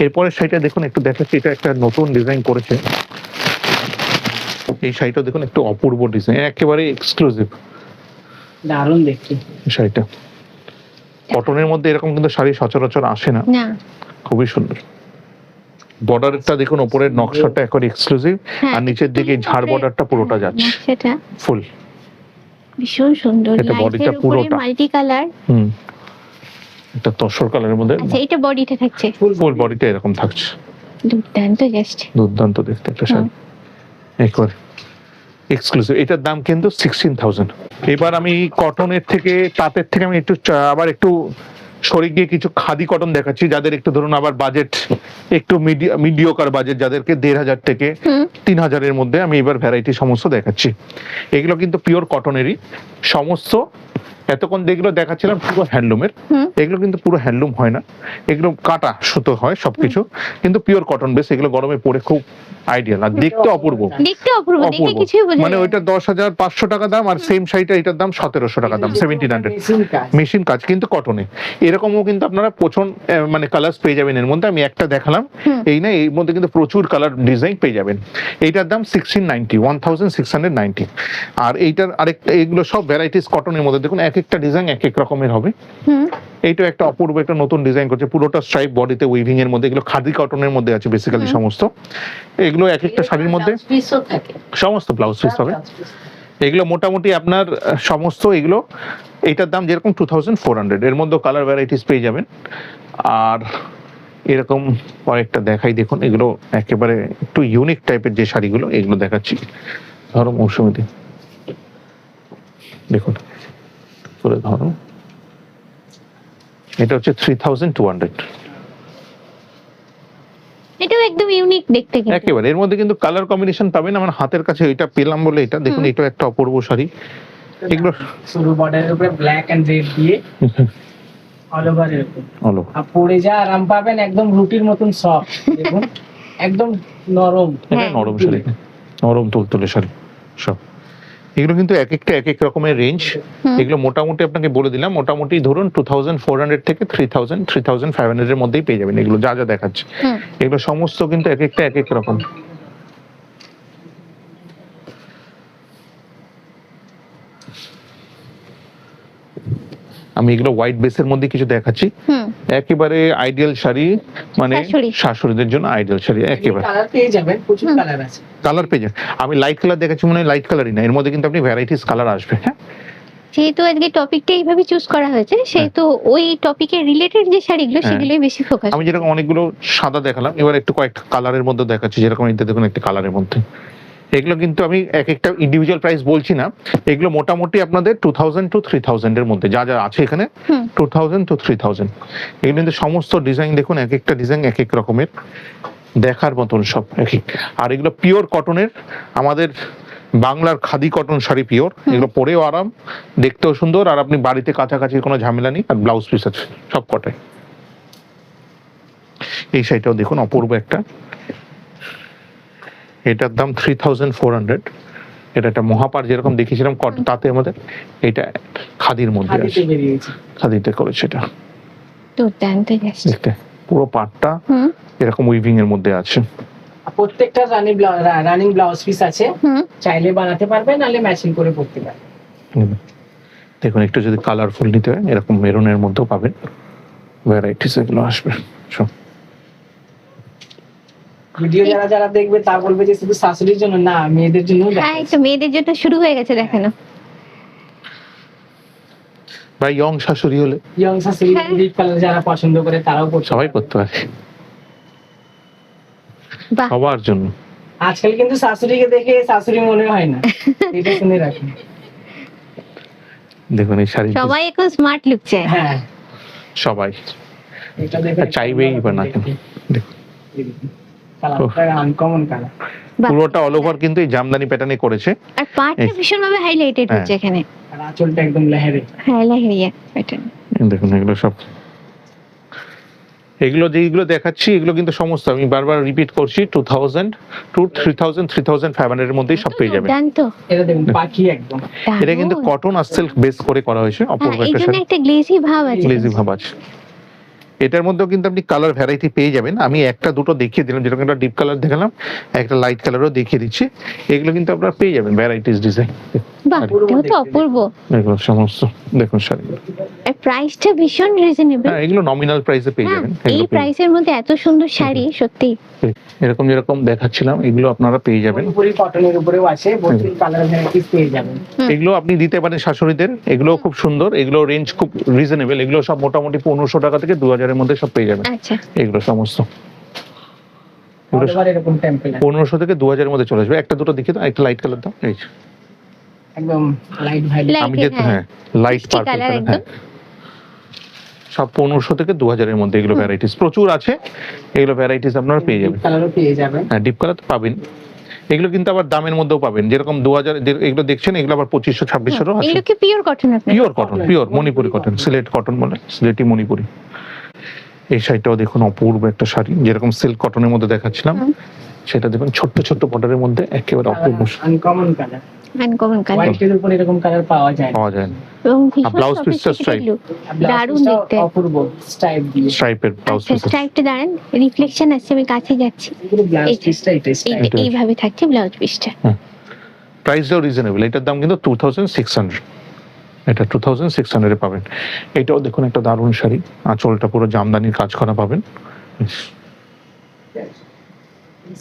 এরপরে শাড়িটা দেখুন, একটু দেখাচ্ছি, এটা একটা নতুন ডিজাইন করেছে। এই শাড়িটা দেখুন, একটু অপূর্ব ডিজাইন, একেবারে এক্সক্লুসিভ দারুণ দেখতে। শাড়িটা। কটনের মধ্যে এরকম কিন্তু শাড়ি সচরাচর আসে না, না, খুবই সুন্দর। বর্ডারটা দেখুন, উপরের নকশাটা একেবারে এক্সক্লুসিভ, হ্যাঁ, আর নিচের দিকে ঝাড় বর্ডারটা পুরোটা যাচ্ছে সেটা ফুল। ভীষণ সুন্দর। এটা বডিটা লাইটের উপরে পুরোটা। Multi colour. এটা তসর কালারের মধ্যে আচ্ছা, এটা বডিটা থাকছে ফুল বডিটা এরকম থাকছে, দুর্দান্ত জাস্ট। দুর্দান্ত দেখতে একটা শাড়ি, একবারে এক্সক্লুসিভ। এটার দাম কিন্তু 16,000। এবার আমি কটনের থেকে, তাঁতের থেকে আমি একটু আবার একটু সরে গিয়ে কিছু খাদি কটন দেখাচ্ছি, যাদের একটু ধরুন আবার বাজেট একটু মিডিওকার বাজেট, যাদেরকে 1,500 থেকে 3,000 এর মধ্যে আমি এবার ভ্যারাইটি সমস্ত দেখাচ্ছি। এগুলো কিন্তু পিওর কটনেরই সমস্ত। এতক্ষণ যেগুলো দেখাচ্ছিলাম পুরো হ্যান্ডলুমের, এগুলো কিন্তু পুরো হ্যান্ডলুম হয় না, এগুলো কাটা সুতো হয় সবকিছু, কিন্তু পিওর কটন বেস। এগুলো গরমে পরে খুব আইডিয়াল, আর দেখতে অপূর্ব, দেখতে অপূর্ব, দেখে অপূর্ব। কিছুই বোঝা মানে যায় না। ওইটা 10,500 টাকা দাম, আর সেম শাড়িটা এটার দাম 1,700 টাকা দাম, 1,700। মেশিন কাজ। মেশিন কাজ কিন্তু কটনে। এরকমও কিন্তু আপনারা প্রচুর মানে কালার পেয়ে যাবেন এর মধ্যে। আমি একটা দেখালাম, এই না, এর মধ্যে কিন্তু প্রচুর কালার ডিজাইন পেয়ে যাবেন। এইটার দাম 1690, আর এইটার আরেকটা, এগুলো সব ভ্যারাইটিস কটনের মধ্যে দেখুন, এক একটা ডিজাইন এক এক রকমের হবে। এইটা একটা অপূর্ব একটা নতুন ডিজাইন করছে, পুরোটা স্ট্রাইপ বডিতে উইভিং এর মধ্যে। এগুলো খাদি কটনের মধ্যে আছে বেসিক্যালি সমস্ত। এগুলো এক একটা শাড়ির মধ্যে পিসও থাকে, সমস্ত ব্লাউজ পিস হবে। এগুলো মোটামুটি আপনার সমস্ত এগুলো, এইটার দাম যেরকম 2,400, এর মধ্যে কালার ভ্যারাইটিস পেয়ে যাবেন। আর এরকম কয়েকটা দেখাই, দেখুন এগুলো একেবারে একটু ইউনিক টাইপের যে শাড়িগুলো, এগুলো দেখাচ্ছি। ধরো মৌসুমীতে দেখুন, করে ধরো, এটা হচ্ছে 3,200। এটাও একদম ইউনিক দেখতে কিন্তু। একেবারে এর মধ্যে কিন্তু কালার কম্বিনেশন পাবেন। আমার হাতের কাছে এটা পেলাম বলে এটা দেখুন, এটা একটা অপূর্ব শাড়ি। এগুলো শুরু বর্ডারের উপরে ব্ল্যাক এন্ড রেড দিয়ে অল ওভার এরকম, হলো আর পরে যা আরাম পাবেন, একদম রুটির মতন সফট দেখুন, একদম নরম। এটা নরম শাড়ি, নরম তুলতুলে শাড়ি সব। এগুলো কিন্তু এক একটা এক এক রকমের রেঞ্জ। এগুলো মোটামুটি আপনাকে বলে দিলাম, মোটামুটি ধরুন 2,400 থেকে 3,500 এর মধ্যেই পেয়ে যাবেন এগুলো যা যা দেখাচ্ছে। এগুলো সমস্ত কিন্তু এক একটা এক এক রকম। আমি এগুলো হোয়াইট বেসের মধ্যে কিছু দেখাচ্ছি, একেবারে আইডিয়াল শাড়ি, মানে শাশুড়িদের জন্য আইডিয়াল শাড়ি একেবারে। কালার পেয়ে যাবেন, প্রচুর কালার আছে। কালার পেয়ে যাবেন। আমি লাইট কালার দেখাচ্ছি, মনে হয় লাইট কালারই না, এর মধ্যে কিন্তু আপনি ভ্যারাইটিস কালার আসবে। হ্যাঁ, যেহেতু আজকে টপিকটা এইভাবে চুজ করা হয়েছে, সেহেতু ওই টপিকের রিলেটেড যে শাড়িগুলো সেগুলোই বেশি ফোকাস। আমি যেরকম অনেকগুলো সাদা দেখালাম, এবার একটু কয়েকটা কালারের মধ্যে দেখাচ্ছি। যেরকম এটা দেখুন, একটা কালারের মধ্যে, এগুলো কিন্তু আমি এক একটা ইন্ডিভিজুয়াল প্রাইস বলছি না, এগুলো মোটামুটি আপনাদের 2,000 to 3,000 এর মধ্যে যা যা আছে এখানে, 2,000 to 3,000। এগুলো কিন্তু সমস্ত ডিজাইন দেখুন, এক একটা ডিজাইন এক এক রকমের, দেখার মতন সব এক এক। আর এগুলো পিওর কটনের, আমাদের বাংলার খাদি কটন শাড়ি পিওর। এগুলো পরেও আরাম, দেখতেও সুন্দর, আর আপনি বাড়িতে কাছাকাছি কোনো ঝামেলা নেই। আর ব্লাউজ পিস আছে সব কটাই। এই শাড়িটাও দেখুন, অপূর্ব একটা, এটার দাম 3,400। এটা একটা মহাপার যেরকম দেখিয়েছিলাম তাতে আমাদের, এটা খাদির মধ্যে আছে, হাতিতে বেরিয়েছে। খাদিতে করেছে এটা দুর্দান্ত জাস্ট। দেখতে পুরো পাটটা হুম এরকম উইভিং এর মধ্যে আছে। প্রত্যেকটা রানিং ব্লাউজ পিস আছে, হুম চাইলে বানাতে পারবেন নাহলে ম্যাচিং করে পড়তে পারবেন। দেখুন একটু যদি কালারফুল নিতে হয় এরকম মেরুনের মধ্যেও পাবেন, ভ্যারাইটিস এগুলো আসবে সব। ভিডিও যারা যারা দেখবে তা বলবে যে শুধু শাশুড়ির জন্য না, মেয়েদের জন্য হ্যাঁ এই তো মেয়েদের জন্য শুরু হয়ে গেছে দেখানো। বা ইয়ং শাশুড়ি হলে ইয়ং শাশুড়ি হ্যাঁ। ডিপ কালার যারা পছন্দ করে তারাও পড়তে সবাই পারবে। করতে পারে, বাহ সবার জন্য। আজকাল কিন্তু শাশুড়িকে দেখে শাশুড়ি মনে হয় না, এটা শুনে রাখুন। দেখুন এই শাড়ি সবাই এখন স্মার্ট লুক চায়। হ্যাঁ সবাই এটা দেখে চাইবেই বা না কেন। দেখুন কালারটা আনকমন কালার। বাহ। পুরোটা অল ওভার কিন্তু এই জামদানি প্যাটার্নে করেছে। আর পাটটা ভীষণ ভাবে হাইলাইটেড হ্যাঁ। হচ্ছে এখানে। আর আঁচলটা একদম লেহেরে। হ্যাঁ লাহেরিয়া প্যাটার্ন। দেখুন এগুলো সব, এগুলো যেগুলো দেখাচ্ছি এগুলো কিন্তু সমস্ত আমি বারবার রিপিট করছি 2000 টু 3000 3500 এর মধ্যেই সব পেয়ে যাবেন। দুর্দান্ত। এটা দেখুন পাখি একদম। এটা কিন্তু দারুণ। কটন আর সিল্ক বেস করে করা হয়েছে, অপূর্ব হ্যাঁ, এই একটা জন্য শাড়ি, একটা গ্লেজি ভাব আছে। গ্লেজি ভাব আছে। এটার মধ্যেও কিন্তু আপনি কালার ভ্যারাইটি পেয়ে যাবেন। আমি একটা দুটো দেখিয়ে দিলাম, যেরকম একটা ডিপ কালার দেখালাম, একটা লাইট কালারও দেখিয়ে দিচ্ছি। এগুলো কিন্তু আপনারা পেয়ে যাবেন ভ্যারাইটিস ডিজাইন। বাহ এটা তো অপূর্ব। এগুলো সমস্ত দেখুন শাড়ি। আর প্রাইসটা ভীষণ রিজনেবল। হ্যাঁ এগুলো নমিনাল প্রাইসে পেয়ে হ্যাঁ যাবেন। এই এগুলো পেয়ে- প্রাইসের মধ্যে এত সুন্দর শাড়ি সত্যি। এরকম যেরকম দেখাচ্ছিলাম এগুলো আপনারা পেয়ে যাবেন। পুরোপুরি কটনের উপরেও আছে, 32 কালার ভ্যারাইটিস পেয়ে যাবেন। এগুলো আপনি দিতে পারেন শাশুড়িদের, এগুলো খুব সুন্দর, এগুলো রেঞ্জ খুব রিজনেবল। এগুলো সব মোটামুটি 1500 টাকা থেকে 2000 এর মধ্যে সব পেয়ে যাবেন। আচ্ছা এগুলো সমস্ত এগুলো আবার এরকম টেম্পল 1500 থেকে 2000 এর মধ্যে চলে আসবে। একটা দুটো দেখিয়ে দাও, একটা লাইট কালার দাও। এই যে, একদম লাইট ভাইলেট। Light আমি যে হ্যাঁ। হ্যাঁ লাইট মিষ্টি পার্পল colour কালার, একদম। হ্যাঁ সব 1500 থেকে 2000 এর মধ্যে এগুলো ভ্যারাইটিস প্রচুর আছে। এগুলো ভ্যারাইটিস আপনারা পেয়ে যাবেন। কালারও পেয়ে যাবেন। হ্যাঁ ডিপ কালার তো পাবেন। এগুলো কিন্তু আবার দামের মধ্যেও পাবেন, যেরকম 2000 এগুলো দেখছেন এগুলো আবার 2500 2600 আছে। এগুলো কি পিওর কটন আপনার? Pure cotton, pure Manipuri cotton, Sylhet cotton বলে, সিলেটি মণিপুরি। এই শাড়িটাও দেখুন অপূর্ব একটা শাড়ি, যেরকম সিল্ক কটনের মধ্যে দেখাচ্ছিলাম সেটা দেখুন ছোট্ট ছোট্ট বর্ডারের মধ্যে একেবারে অপূর্ব আনকমন কালার। আনকমন কালার হোয়াইটের উপর এরকম কালার পাওয়া যায় না। পাওয়া যায় না। এবং ভীষণ ব্লাউজ পিসটা sophisticated stripe। look। আর ব্লাউজ দারুণ পিসটাও দেখতে। অপূর্ব স্টাইপ দিয়ে। স্ট্রাইপের ব্লাউজ আচ্ছা পিস। স্ট্রাইপটা দাঁড়ান, রিফ্লেকশন আসছে, আমি কাছে যাচ্ছি। পুরো ব্লাউজ এই যে, পিসটা এটা স্টাইপ। এইটা এইভাবে থাকছে ব্লাউজ পিসটা। প্রাইসটাও রিজনেবল। এটার দাম কিন্তু 2600, এটা 2600 এ পাবেন। এটাও দেখুন একটা দারুণ শাড়ি, আঁচলটা পুরো জামদানির কাজ করা পাবেন।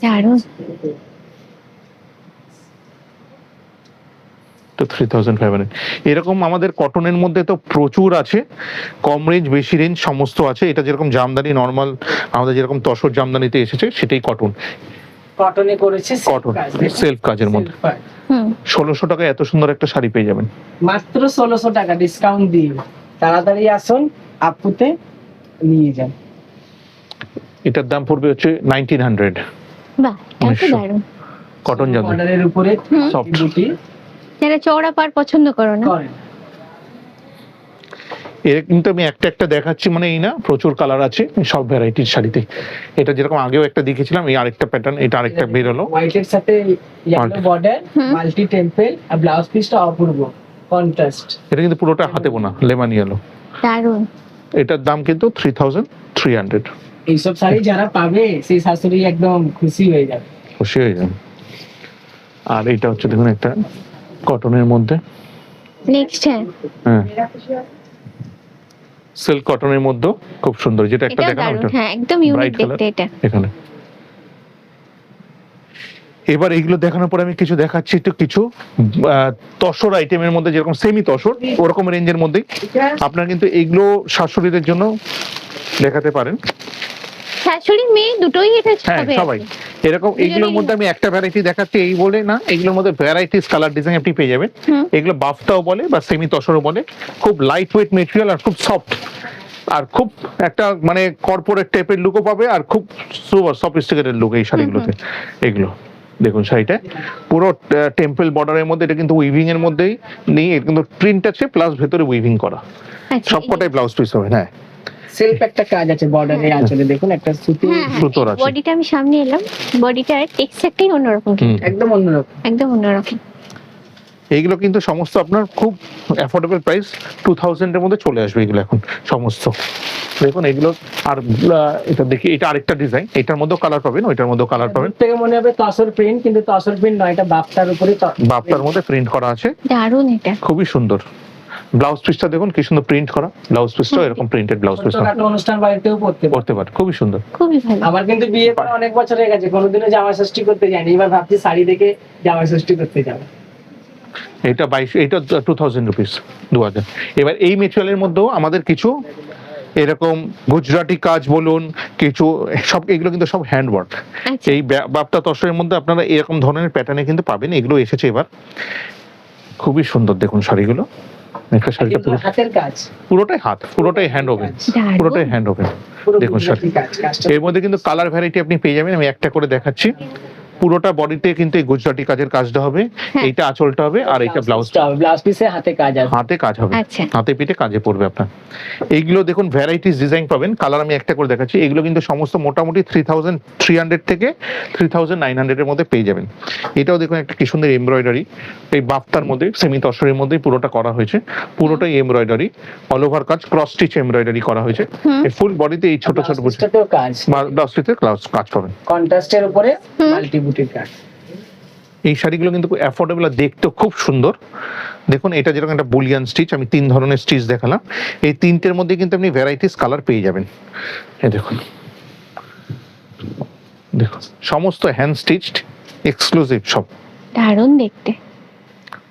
দারুণ। তো 3500 এরকম আমাদের কটনের মধ্যে তো প্রচুর আছে, কম রেঞ্জ বেশি রেঞ্জ সমস্ত আছে। এটা যেরকম জামদানি নর্মাল আমাদের যেরকম তসর জামদানিতে এসেছে সেটাই কটন, কটনে করেছে কটন সেলফ কাজের মধ্যে। হুম 1600 টাকায় এত সুন্দর একটা শাড়ি পেয়ে যাবেন। মাত্র 1600 টাকা ডিসকাউন্ট দিয়ে। তাড়াতাড়ি আসুন, আপুতে নিয়ে যান। এটার দাম পড়বে হচ্ছে 1900, বাহ এত 1900 দারুণ। কটন জামদানি বর্ডারের উপরে সফট। বুটি যারা চওড়া পাড় পছন্দ করো না, করেন। এর কিন্তু আমি একটা একটা দেখাচ্ছি মানে এই না, প্রচুর কালার আছে সব ভ্যারাইটির শাড়িতে। এটা যেরকম আগেও একটা দেখিয়েছিলাম, এই আরেকটা প্যাটার্ন, এটা আরেকটা বেরোলো। হোয়াইটের সাথে ইয়েলো বর্ডার, হুম। মাল্টি টেম্পল, আর ব্লাউজ পিসটা অপূর্ব কন্ট্রাস্ট। এটা কিন্তু পুরোটা হাতে বোনা লেমন ইয়েলো। দারুণ। এটার দাম কিন্তু 3300। এইসব শাড়ি যারা পাবে সেই শাশুড়ি একদম খুশি হয়ে যাবে। খুশি হয়ে যাবে। আর এটা হচ্ছে দেখুন একটা কটনের মধ্যে, নেক্সট হ্যাঁ হ্যাঁ সিল্ক কটনের মধ্যে খুব সুন্দর, যেটা একটা এটাও দেখানো দারুণ। ওটা হ্যাঁ একদম ইউনিক Bright color। দেখতে এটা। এখানে। এবার এইগুলো দেখানোর পরে আমি কিছু দেখাচ্ছি একটু কিছু তসর আইটেমের মধ্যে, যেরকম সেমি তসর ওরকম রেঞ্জের মধ্যে আপনার কিন্তু এইগুলো শাশুড়িদের জন্য দেখাতে পারেন। শাশুড়ি মেয়ে দুটোই এটা হ্যাঁ হবে। সবাই এরকম। এইগুলোর মধ্যে আমি একটা ভ্যারাইটি দেখাচ্ছি এই বলে না, এগুলোর মধ্যে ভ্যারাইটিস কালার ডিজাইন আপনি পেয়ে যাবেন। হুম। এগুলো বাফটাও বলে বা সেমি তসরও বলে, খুব লাইট ওয়েট মেটেরিয়াল আর খুব সফট, আর খুব একটা মানে কর্পোরেট টাইপের লুকও পাবে, আর খুব সুপার সফিস্টিকেটেড লুক এই শাড়িগুলোতে। এগুলো দেখুন শাড়িটা পুরো টেম্পল বর্ডারের মধ্যে, এটা কিন্তু উইভিং এর মধ্যেই নেই, এর কিন্তু প্রিন্ট আছে প্লাস ভেতরে উইভিং করা, আচ্ছা, সবকটাই ব্লাউজ পিস হবে। হ্যাঁ সেলফ একটা কাজ আছে বর্ডারে, আঁচলে দেখুন একটা সুতি সুতোর আছে। বডিটা আমি সামনে এলাম, বডিটার টেক্সচারটাই অন্যরকম, হুম। একদম অন্যরকম। একদম অন্যরকম। এইগুলো কিন্তু সমস্ত আপনার খুব অ্যাফোর্ডেবল প্রাইস, 2000 এর মধ্যে চলে আসবে এগুলো এখন সমস্ত। দেখুন এগুলো, আর এটা দেখি, এটা আরেকটা ডিজাইন, এটার মধ্যেও কালার পাবেন, ওইটার মধ্যেও কালার পাবেন। থেকে মনে হবে তসর প্রিন্ট, কিন্তু তসর প্রিন্ট নয়, এটা বাফটার উপরে বাফটার মধ্যে প্রিন্ট করা আছে, দারুণ এটা। খুবই সুন্দর। ব্লাউজ পিসটা দেখুন কি সুন্দর প্রিন্ট করা, ব্লাউজ পিসটাও এরকম প্রিন্টেড ব্লাউজ পিস ছোটখাটো অনুষ্ঠান বাড়িতেও পড়তে পারে, খুবই সুন্দর। খুবই ভালো। আমার কিন্তু বিয়ে করে অনেক বছর হয়ে গেছে, কোনোদিনও জামা ষষ্ঠী করতে যাইনি, এবার ভাবছি শাড়ি দেখে জামা ষষ্ঠী করতে যাবো। এটা 22, এটা 2000 রুপিস, 2000। এবার এই মেটেরিয়ালের মধ্যেও আমাদের কিছু এরকম গুজরাটি কাজ বলুন, কিছু সব, এগুলো কিন্তু সব হ্যান্ডওয়ার্ক। আচ্ছা। এই বাপ্তা তসরের মধ্যে আপনারা এরকম ধরনের প্যাটার্নে কিন্তু পাবেন, এগুলো এসেছে এবার, খুবই সুন্দর। দেখুন শাড়িগুলো, একটা শাড়িটা কিন্তু হাতের কাজ, পুরোটাই হাত, পুরোটাই হ্যান্ড ওভেন, দারুণ। পুরোটাই হ্যান্ড ওভেন। পুরো দেখুন গুজরাটি শাড়ি, কাজ, কাজটা এর মধ্যে কিন্তু কালার ভ্যারাইটি আপনি পেয়ে যাবেন, আমি একটা করে দেখাচ্ছি। পুরোটা বডিতে কিন্তু এই গুজরাটি কাজের কাজটা হবে, হ্যাঁ। এইটা আঁচলটা হবে, আর এইটা ব্লাউজ, ব্লাউজ পিসে হাতে কাজ আছে। হাতে কাজ হবে, আচ্ছা। হাতে পিঠে কাজে পড়বে আপনার। এইগুলো দেখুন ভ্যারাইটিস ডিজাইন পাবেন, কালার আমি একটা করে দেখাচ্ছি। এগুলো কিন্তু সমস্ত মোটামুটি 3300 থেকে 3900 এর মধ্যে পেয়ে যাবেন। এটাও দেখুন একটা কি সুন্দর এমব্রয়ডারি, এই বাফতার মধ্যে সেমি তসরের মধ্যেই পুরোটা করা হয়েছে, পুরোটাই এমব্রয়ডারি, অল ওভার কাজ, ক্রস স্টিচ এমব্রয়ডারি করা হয়েছে। এই ফুল বডিতে এই ছোট ছোট ব্লাউজটাতেও কাজ, ব্লাউজ পিসে কাজ পাবেন, কন্ট্রাস্টের উপরে মাল্টি বুটির কাজ। এই শাড়িগুলো কিন্তু অ্যাফোর্ডেবল আর দেখতেও খুব সুন্দর। দেখুন এটা যেরকম একটা বুলিয়ান স্টিচ, আমি 3 ধরনের স্টিচ দেখালাম, এই 3টের মধ্যে কিন্তু আপনি ভ্যারাইটিস কালার পেয়ে যাবেন। এই দেখুন, দেখুন সমস্ত হ্যান্ড স্টিচড, এক্সক্লুসিভ সব, দারুণ দেখতে।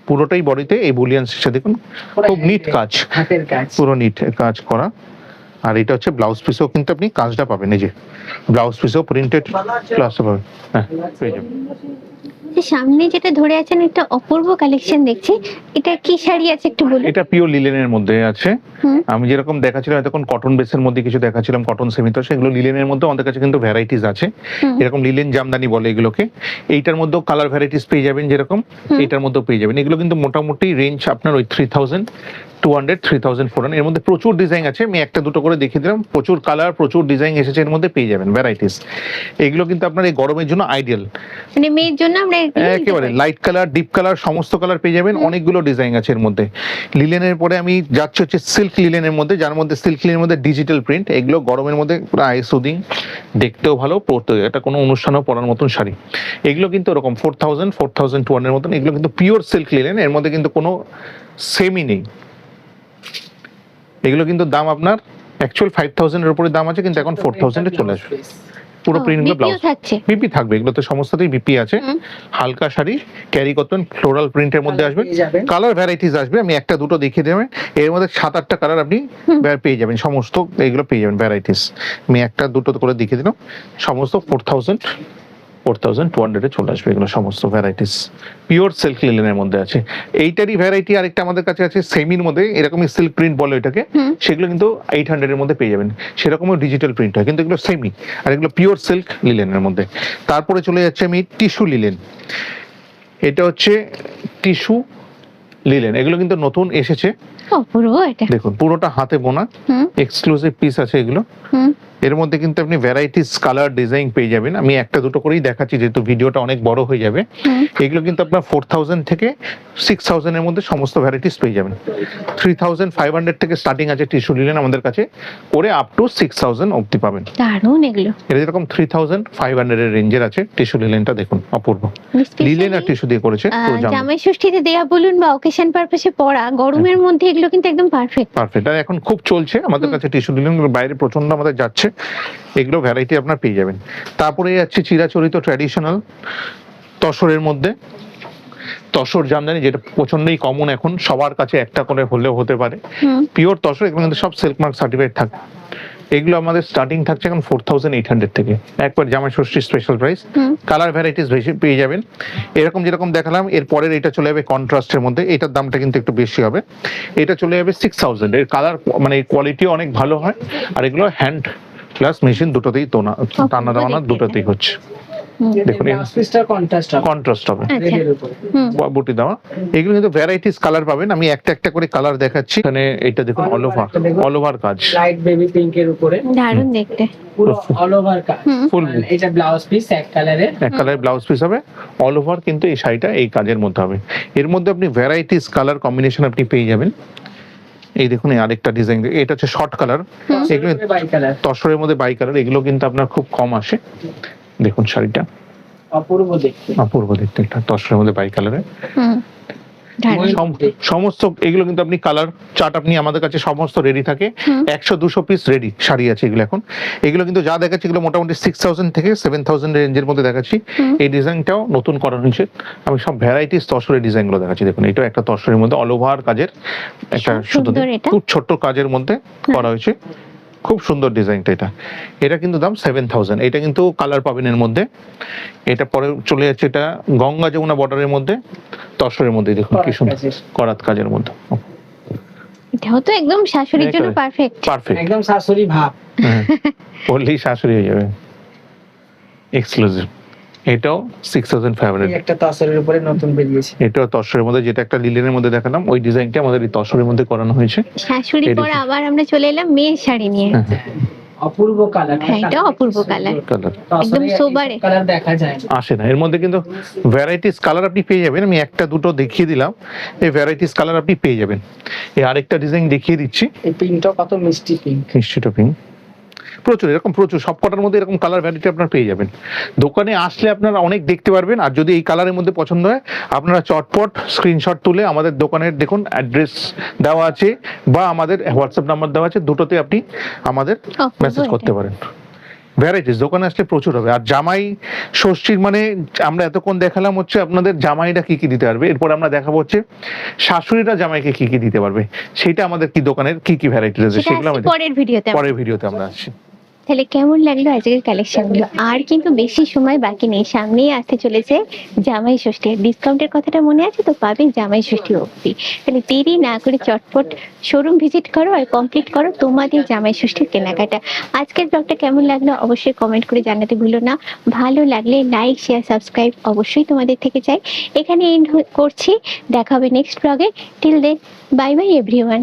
পুরোটাই বডিতে এই বুলিয়ান স্টিচটা দেখুন, খুব নিট কাজ, হাতের কাজ, পুরো নিট কাজ করা। আর এটা হচ্ছে ব্লাউজ পিসেও কিন্তু আপনি কাজটা পাবেন, এই যে ব্লাউজ পিসেও প্রিন্টেড ক্লাসটা পাবেন, হ্যাঁ পেয়ে যাবেন। যে সামনে যেটা ধরে আছেন একটা অপূর্ব কালেকশন দেখছি, এটা কি শাড়ি আছে একটু বলুন। এটা পিওর লিলেনের মধ্যে আছে। হুম। আমি যেরকম দেখাচ্ছিলাম তখন কটন বেসের মধ্যে কিছু দেখাচ্ছিলাম, কটন সেমি, তো সেগুলো লিলেনের মধ্যে আমাদের কাছে কিন্তু ভ্যারাইটিস আছে। হুম। এরকম লিলেন জামদানি বলে এগুলোকে, এইটার মধ্যেও কালার ভ্যারাইটিস পেয়ে যাবেন, যেরকম এইটার মধ্যেও পেয়ে যাবেন। এগুলো কিন্তু মোটামুটি রেঞ্জ আপনার ওই 3200, 3400। এর মধ্যে প্রচুর ডিজাইন আছে, আমি একটা দুটো করে দেখিয়ে দিলাম, প্রচুর কালার, প্রচুর ডিজাইন এসেছে, এর মধ্যে পেয়ে যাবেন ভ্যারাইটিস। এগুলো কিন্তু আপনার এই গরমের জন্য আইডিয়াল, মানে মেয়ের জন্য আমরা এগুলো নিতে একেবারে পারি। লাইট কালার, ডিপ কালার, সমস্ত কালার পেয়ে যাবেন। অনেকগুলো ডিজাইন আছে এর মধ্যে। লিলেনের পরে আমি যাচ্ছি হচ্ছে সিল্ক লিলেনের মধ্যে, যার মধ্যে সিল্ক লিলেনের মধ্যে ডিজিটাল প্রিন্ট, এগুলো গরমের মধ্যে পুরো আই সুদিং, দেখতেও ভালো, পরতেও, এটা কোনো অনুষ্ঠানেও পরার মতন শাড়ি। এগুলো কিন্তু এরকম 4000, 4200 এর মতন, এগুলো কিন্তু পিওর সিল্ক লিলেন, এর মধ্যে কিন্তু কোনো সেমি নেই। এগুলো কিন্তু দাম আপনার অ্যাকচুয়াল 5000 এর উপরে দাম আছে, কিন্তু এখন 4000 এ চলে আসবে। পুরো ও, প্রিন্ট BPO ব্লাউজ থাকছে। বিপি থাকবে, এগুলো তো সমস্ততেই বিপি আছে। হুম। হালকা শাড়ি, ক্যারি কটন, ফ্লোরাল প্রিন্টের মধ্যে আসবে, পেয়ে যাবেন। কালার ভ্যারাইটিস আসবে, আমি একটা দুটো দেখিয়ে দেবেন। এর মধ্যে 7-8টা কালার আপনি পেয়ে যাবেন, সমস্ত এগুলো পেয়ে যাবেন ভ্যারাইটিস। আমি একটা দুটো করে দেখিয়ে দিলাম, সমস্ত 4200 এ চলে আসবে, এগুলো সমস্ত ভ্যারাইটিস পিওর সিল্ক লিলেনের মধ্যে আছে। এইটারই ভ্যারাইটি আরেকটা আমাদের কাছে আছে সেমির মধ্যে, এরকমই সিল্ক প্রিন্ট বলে এটাকে, সেগুলো কিন্তু 800 এর মধ্যে পেয়ে যাবেন। সেরকমও ডিজিটাল প্রিন্ট হয়, কিন্তু এগুলো সেমি, আর এগুলো পিওর সিল্ক লিলেনের মধ্যে। তারপরে চলে যাচ্ছে আমি টিস্যু লিলেন, এটা হচ্ছে টিস্যু লিলেন, এগুলো কিন্তু নতুন এসেছে। অপূর্ব এটা। দেখুন পুরোটা হাতে বোনা, হুম। এক্সক্লুসিভ পিস আছে এগুলো। হুম। এর মধ্যে কিন্তু আপনি ভ্যারাইটিস কালার ডিজাইন পেয়ে যাবেন, আমি একটা দুটো করেই দেখাচ্ছি যেহেতু ভিডিওটা অনেক বড় হয়ে যাবে। হুম। এগুলো কিন্তু আপনার 4000 থেকে 6000 এর মধ্যে সমস্ত ভ্যারাইটিস পেয়ে যাবেন। 3500 থেকে স্টার্টিং আছে টিস্যু লিলেন আমাদের কাছে, করে আপ টু 6000 অবধি পাবেন। দারুণ এগুলো। এটা যেরকম 3500 এর রেঞ্জের আছে টিস্যু লিলেনটা, দেখুন অপূর্ব লিলেন আর টিস্যু দিয়ে করেছে, পুরো জামাই ষষ্ঠীতে দেয়া বলুন বা অকেশন পারপাসে পরা, গরমের মধ্যে এগুলো কিন্তু একদম পারফেক্ট। পারফেক্ট। আর এখন খুব চলছে আমাদের কাছে টিস্যু লিলেন, বাইরে প্রচন্ড আমাদের যাচ্ছে, এগুলো ভ্যারাইটি আপনার পেয়ে যাবেন। তারপরে যাচ্ছে চিরাচরিত ট্র্যাডিশনাল তসরের মধ্যে, তসর জামদানি, যেটা প্রচন্ডই কমন, এখন সবার কাছে একটা করে হলেও হতে পারে। হুম। পিওর তসর, এগুলো কিন্তু সব সিল্ক মার্ক সার্টিফাইড থাকে। এগুলো আমাদের স্টার্টিং থাকছে এখন 4800 থেকে, একবার জামাই ষষ্ঠী স্পেশাল প্রাইস। হুম। কালার ভ্যারাইটিস বেশি পেয়ে যাবেন, এরকম যেরকম দেখালাম। এরপরের এটা চলে যাবে কন্ট্রাস্টের মধ্যে, এটার দামটা কিন্তু একটু বেশি হবে, এটা চলে যাবে 6000। এর কালার মানে কোয়ালিটি অনেক ভালো হয়, আর এগুলো হ্যান্ড প্লাস মেশিন দুটোতেই টানা দাওয়ানা দুটোতেই হচ্ছে। দেখুন ব্লাউজ পিসটা কন্ট্রাস্ট হবে কন্ট্রাস্ট হবে, আচ্ছা রেডের উপরে। হুম বুটি দেওয়া। এগুলো কিন্তু ভ্যারাইটিস কালার পাবেন, আমি একটা একটা করে কালার দেখাচ্ছি। এখানে এটা দেখুন অল ওভার কাজ, লাইট বেবি পিঙ্কের উপরে দারুণ দেখতে। পুরো অল ওভার কাজ। হুম ফুল এটা ব্লাউজ পিস এক কালারের। এক কালার ব্লাউজ পিস হবে, অল ওভার কিন্তু এই শাড়িটা এই কাজের মধ্যে হবে। এর মধ্যে আপনি ভ্যারাইটিস কালার কম্বিনেশন আপনি পেয়ে যাবেন। এই দেখুন এই আরেকটা ডিজাইন, এটা হচ্ছে শর্ট কালার, এগুলো বাই কালার, তসরের মধ্যে বাই কালার, এগুলো কিন্তু আপনার খুব কম আসে। দেখুন শাড়িটা অপূর্ব দেখতে। অপূর্ব দেখতে, একটা তসরের মধ্যে বাই কালারে হুম দারুণ। সমস্ত এগুলো কিন্তু আপনি কালার চার্ট আপনি আমাদের কাছে সমস্ত রেডি থাকে, হুম। 100-200 পিস রেডি শাড়ি আছে এগুলো এখন। এগুলো কিন্তু যা দেখাচ্ছি এগুলো মোটামুটি 6000 থেকে 7000 রেঞ্জের মধ্যে দেখাচ্ছি। হুম। এই ডিজাইনটাও নতুন করা হয়েছে, আমি সব ভ্যারাইটিস তসরের ডিজাইনগুলো দেখাচ্ছি। দেখুন এটা একটা তসরের মধ্যে অল ওভার কাজের একটা শুধু সুন্দর এটা। খুব ছোট্ট কাজের মধ্যে করা হয়েছে, খুব সুন্দর ডিজাইনটা। এটা কিন্তু দাম 7000। এটা কিন্তু কালার পাবেন এর মধ্যে। এটা পরে চলে যাচ্ছে এটা গঙ্গা যমুনা বর্ডারের মধ্যে তসরের মধ্যে, দেখুন কি সুন্দর করাত কাজের মধ্যে, এটাও তো একদম শাশুড়ির জন্য পারফেক্ট। পারফেক্ট, একদম শাশুড়ি ভাব। বললেই শাশুড়ি হয়ে যাবে, এক্সক্লুসিভ। এটাও 6500। এই একটা তসরের উপরে নতুন বেরিয়েছে। এটাও তসরের মধ্যে, যেটা একটা লিলেনের মধ্যে দেখালাম ওই ডিজাইনটা আমাদের এই তসরের মধ্যে করানো হয়েছে। শাশুড়ি এই পর দেখুন। আবার আমরা চলে এলাম মেয়ের শাড়ি নিয়ে। অপূর্ব কালার। হ্যাঁ, এটা অপূর্ব কালার, কালার একদম সোবারে। কালার দেখা যায় না। আসে না, এর মধ্যে কিন্তু ভ্যারাইটিস কালার আপনি পেয়ে যাবেন। আমি একটা দুটো দেখিয়ে দিলাম, এই ভ্যারাইটিস কালার আপনি পেয়ে যাবেন। এই আরেকটা ডিজাইন দেখিয়ে দিচ্ছি, এই পিঙ্কটা কত মিষ্টি পিঙ্ক। মিষ্টিটা পিঙ্ক, প্রচুর এরকম প্রচুর সব কটার মধ্যে এরকম কালার ভ্যারাইটি আপনারা পেয়ে যাবেন। দোকানে আসলে আপনারা অনেক দেখতে পারবেন, আর যদি এই কালারের মধ্যে পছন্দ হয় আপনারা চটপট স্ক্রিনশট তুলে আমাদের দোকানের দেখুন অ্যাড্রেস দেওয়া আছে বা আমাদের হোয়াটসঅ্যাপ নাম্বার দেওয়া আছে, দুটোতে আপনি আমাদের অপূর্ব মেসেজ এটা। করতে পারেন। ভ্যারাইটিস দোকানে আসলে প্রচুর হবে। আর জামাই ষষ্ঠীর মানে আমরা এতক্ষণ দেখালাম হচ্ছে আপনাদের জামাইরা কি কি দিতে পারবে, এরপর আমরা দেখাবো হচ্ছে শাশুড়িরা জামাইকে কি কি দিতে পারবে, সেটা আমাদের কি দোকানের কি কি ভ্যারাইটি রয়েছে সেটা সেগুলো আসছে আমাদের পরের ভিডিওতে। পরের ভিডিওতে আমরা আসছি। তাহলে কেমন লাগলো আজকের কালেকশনগুলো? আর কিন্তু বেশি সময় বাকি নেই, সামনেই আসতে চলেছে জামাই ষষ্ঠী। ডিসকাউন্টের কথাটা মনে আছে তো? পাবে জামাই ষষ্ঠী অবধি। তাহলে দেরি না করে চটপট শোরুম ভিজিট করো আর কমপ্লিট করো তোমাদের জামাই ষষ্ঠীর কেনাকাটা। আজকের ব্লগটা কেমন লাগলো অবশ্যই কমেন্ট করে জানাতে ভুলো না। ভালো লাগলে লাইক শেয়ার সাবস্ক্রাইব অবশ্যই তোমাদের থেকে চাই। এখানে এন্ড করছি, দেখা হবে নেক্সট ব্লগে। Till then bye bye everyone.